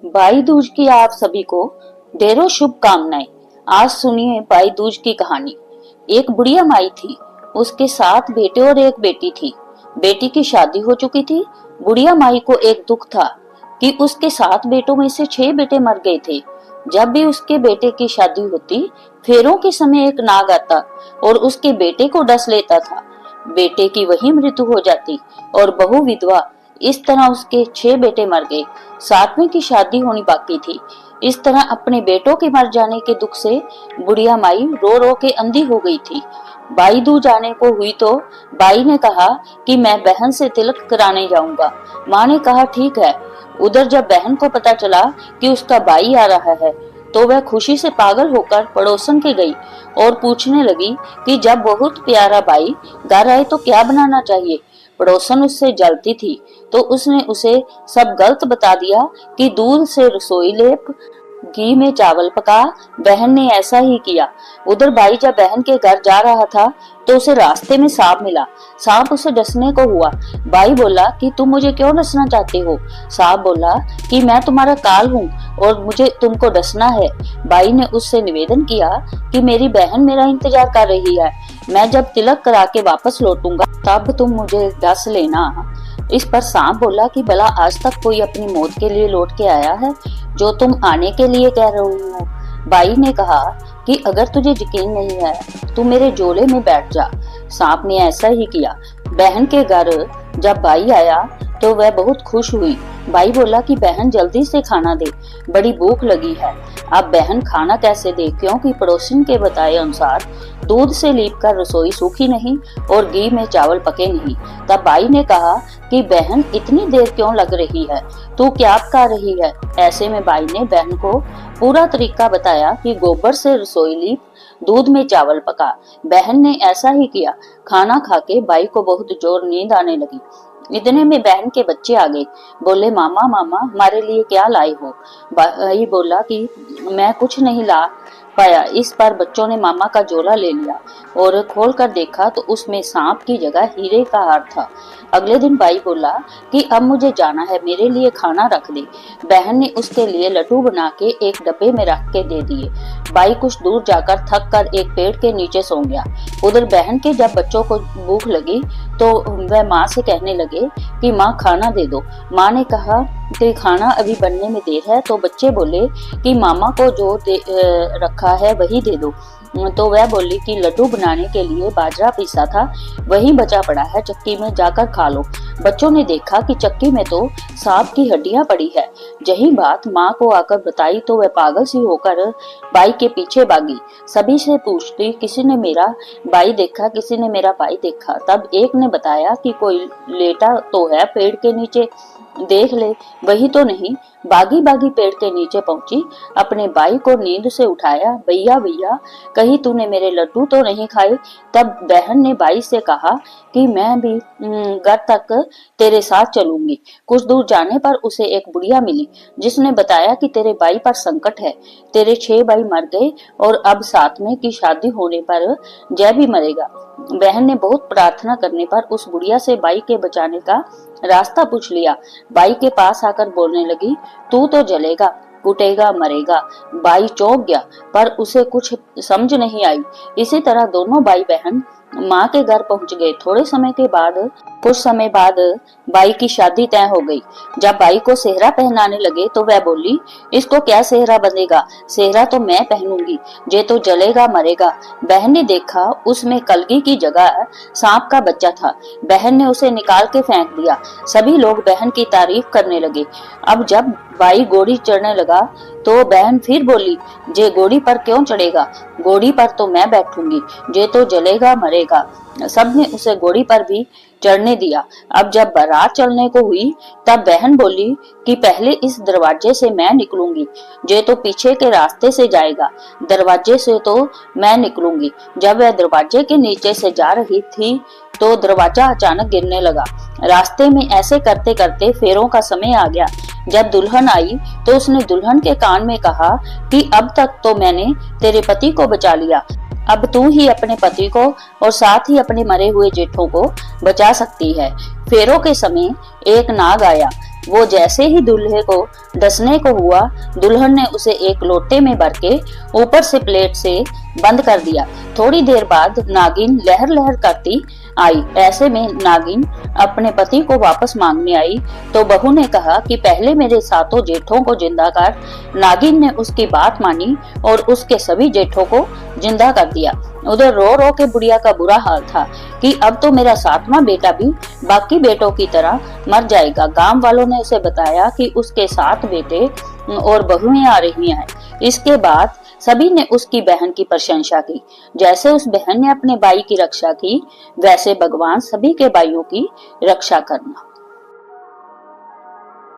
भाई दूज की आप सभी को ढेरों शुभकामनाएं। आज सुनिए भाई दूज की कहानी। एक बुढ़िया माई थी, उसके 7 बेटे और एक बेटी थी। बेटी की शादी हो चुकी थी। बुढ़िया माई को एक दुख था कि उसके 7 बेटों में से 6 बेटे मर गए थे। जब भी उसके बेटे की शादी होती, फेरों के समय एक नाग आता और उसके बेटे को डस लेता था। बेटे की वही मृत्यु हो जाती और बहू विधवा। इस तरह उसके 6 बेटे मर गए। 7वें की शादी होनी बाकी थी। इस तरह अपने बेटों के मर जाने के दुख से बुढ़िया माई रो रो के अंधी हो गई थी। भाई दूज आने को हुई तो बाई ने कहा कि मैं बहन से तिलक कराने जाऊंगा। माँ ने कहा ठीक है। उधर जब बहन को पता चला कि उसका भाई आ रहा है तो वह खुशी से पागल होकर पड़ोसन के गई और पूछने लगी कि जब बहुत प्यारा भाई घर आए तो क्या बनाना चाहिए। पड़ोसन उससे जलती थी तो उसने उसे सब गलत बता दिया कि दूध से रसोई लेप, घी में चावल पका। बहन ने ऐसा ही किया। उधर भाई जब बहन के घर जा रहा था तो उसे रास्ते में सांप मिला। सांप उसे डसने को हुआ। भाई बोला कि तुम मुझे क्यों डसना चाहते हो। सांप बोला कि मैं तुम्हारा काल हूँ और मुझे तुमको डसना है। भाई ने उससे निवेदन किया कि मेरी बहन मेरा इंतजार कर रही है, मैं जब तिलक करा के वापस लौटूंगा तब तुम मुझे डस लेना। इस पर सांप बोला कि भला आज तक कोई अपनी मौत के लिए लौट के आया है जो तुम आने के लिए कह रही हो। भाई ने कहा कि अगर तुझे यकीन नहीं है तू मेरे झोले में बैठ जा। सांप ने ऐसा ही किया। बहन के घर जब भाई आया तो वह बहुत खुश हुई। भाई बोला कि बहन जल्दी से खाना दे, बड़ी भूख लगी है। अब बहन खाना कैसे दे, क्योंकि पड़ोसन के बताए अनुसार दूध से लीपकर रसोई सूखी नहीं और घी में चावल पके नहीं। तब भाई ने कहा कि बहन इतनी देर क्यों लग रही है, तू क्या कर रही है। ऐसे में भाई ने बहन को पूरा तरीका बताया कि गोबर से रसोई लीप, दूध में चावल पका। बहन ने ऐसा ही किया। खाना खा के भाई को बहुत जोर नींद आने लगी। इतने में बहन के बच्चे आ गए। बोले मामा मामा हमारे लिए क्या लाए हो। भाई बोला कि मैं कुछ नहीं ला पाया। इस पर बच्चों ने मामा का झोला ले लिया और खोल कर देखा तो उसमें सांप की जगह हीरे का हार था। अगले दिन भाई बोला कि अब मुझे जाना है, मेरे लिए खाना रख दे। बहन ने उसके लिए लड्डू बना के एक डब्बे में रख के दे दिए। भाई कुछ दूर जाकर थक कर एक पेड़ के नीचे सो गया। उधर बहन के जब बच्चों को भूख लगी तो वह माँ से कहने लगे कि माँ खाना दे दो। माँ ने कहा कि खाना अभी बनने में देर है। तो बच्चे बोले कि मामा को जो रखा है वही दे दो। तो वह बोली कि लड्डू बनाने के लिए बाजरा पीसा था, वही बचा पड़ा है, चक्की में जाकर खा लो। बच्चों ने देखा कि चक्की में तो सांप की हड्डियां पड़ी है। यही बात माँ को आकर बताई तो वह पागल सी होकर भाई के पीछे भागी। सभी से पूछती, किसी ने मेरा भाई देखा, किसी ने मेरा भाई देखा। तब एक ने बताया कि कोई लेटा तो है पेड़ के नीचे, देख ले। वही तो नहीं। बागी बागी पेड़ के नीचे पहुंची, अपने भाई को नींद से उठाया। भैया भैया कहीं तूने मेरे लड्डू तो नहीं खाए। तब बहन ने भाई से कहा कि मैं भी घर तक तेरे साथ चलूंगी। कुछ दूर जाने पर उसे एक बुढ़िया मिली जिसने बताया कि तेरे भाई पर संकट है, तेरे 6 भाई मर गए और अब 7वें की शादी होने पर जय भी मरेगा। बहन ने बहुत प्रार्थना करने पर उस बुढ़िया से भाई के बचाने का रास्ता पूछ लिया। भाई के पास आकर बोलने लगी, तू तो जलेगा, कुटेगा, मरेगा। भाई चौंक गया पर उसे कुछ समझ नहीं आई। इसी तरह दोनों भाई बहन माँ के घर पहुंच गए। कुछ समय बाद भाई की शादी तय हो गई। जब भाई को सेहरा पहनाने लगे तो वह बोली, इसको क्या सेहरा बंधेगा, सेहरा तो मैं पहनूंगी, जे तो जलेगा मरेगा। बहन ने देखा उसमें कलगी की जगह सांप का बच्चा था। बहन ने उसे निकाल के फेंक दिया। सभी लोग बहन की तारीफ करने लगे। अब जब भाई घोड़ी चढ़ने लगा तो बहन फिर बोली, जे घोड़ी पर क्यों चढ़ेगा, घोड़ी पर तो मैं बैठूंगी, जे तो जलेगा मरेगा। सबने उसे घोड़ी पर भी चढ़ने दिया। अब जब बारात चलने को हुई तब बहन बोली कि पहले इस दरवाजे से मैं निकलूंगी, जे तो पीछे के रास्ते से जाएगा, दरवाजे से तो मैं निकलूंगी। जब वह दरवाजे के नीचे से जा रही थी तो दरवाजा अचानक गिरने लगा। रास्ते में ऐसे करते करते फेरों का समय आ गया। जब दुल्हन आई तो उसने दुल्हन के कान में कहा कि अब तक तो मैंने तेरे पति को बचा लिया, अब तू ही अपने पति को और साथ ही अपने मरे हुए जेठों को बचा सकती है। फेरों के समय एक नाग आया। वो जैसे ही दूल्हे को डसने को हुआ, दुल्हन ने उसे एक लोटे में भर के ऊपर से प्लेट से बंद कर दिया। थोड़ी देर बाद नागिन लहर लहर करती आई। ऐसे में नागिन अपने पति को वापस मांगने आई तो बहू ने कहा कि पहले मेरे सातों जेठों को जिंदा कर। नागिन ने उसकी बात मानी और उसके सभी जेठों को जिंदा कर दिया। उधर रो रो के बुढ़िया का बुरा हाल था कि अब तो मेरा सातवां बेटा भी बाकी बेटों की तरह मर जाएगा। गांव वालों ने उसे बताया कि उसके 7 बेटे और बहुएं आ रही हैं। इसके बाद सभी ने उसकी बहन की प्रशंसा की। जैसे उस बहन ने अपने भाई की रक्षा की, वैसे भगवान सभी के भाइयों की रक्षा करना।